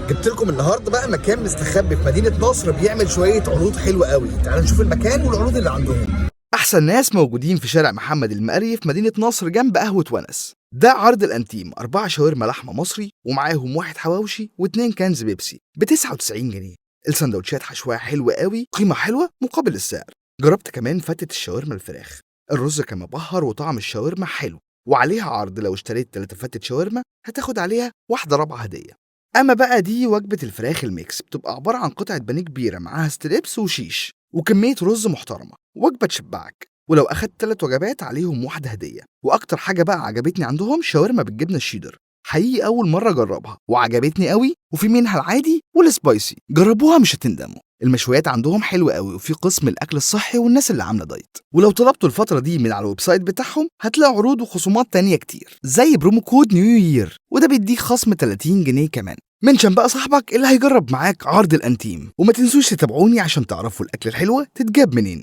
جبت لكم النهارده بقى مكان مستخبي في مدينة نصر بيعمل شوية عروض حلوة قوي. تعالوا نشوف المكان والعروض اللي عندهم. أحسن ناس موجودين في شارع محمد المقري في مدينة نصر جنب قهوة ونس. ده عرض الأنتيم 4 شاورما لحمة مصري ومعاهم 1 حواوشي و2 كنز بيبسي ب99 جنيه. السندوتشات حشوها حلوة قوي، قيمة حلوة مقابل السعر. جربت كمان فتة الشاورما الفراخ، الرز كان مبهر وطعم الشاورما حلو، وعليها عرض لو اشتريت 3 فتة شاورما هتاخد عليها واحدة رابعة هدية. أما بقى دي وجبة الفراخ الميكس، بتبقى عبارة عن قطعة بانيه كبيرة معاها ستريبس وشيش وكمية رز محترمة، وجبة تشبعك. ولو أخدت 3 وجبات عليهم واحدة هدية. وأكتر حاجة بقى عجبتني عندهم شاورما بالجبنة الشيدر، حقيقي أول مرة أجربها وعجبتني قوي، وفي منها العادي والسبايسي، جربوها مش هتندموا. المشويات عندهم حلوة قوي، وفي قسم الأكل الصحي والناس اللي عاملة دايت. ولو طلبتوا الفترة دي من على الويب سايت بتاعهم هتلاقوا عروض وخصومات تانية كتير، زي برومو كود نيو يير، وده بيديك خصم 30 جنيه كمان. منشن بقى صاحبك اللي هيجرب معاك عرض الأنتيم. وما تنسوش تتابعوني عشان تعرفوا الأكل الحلوة تتجاب منين.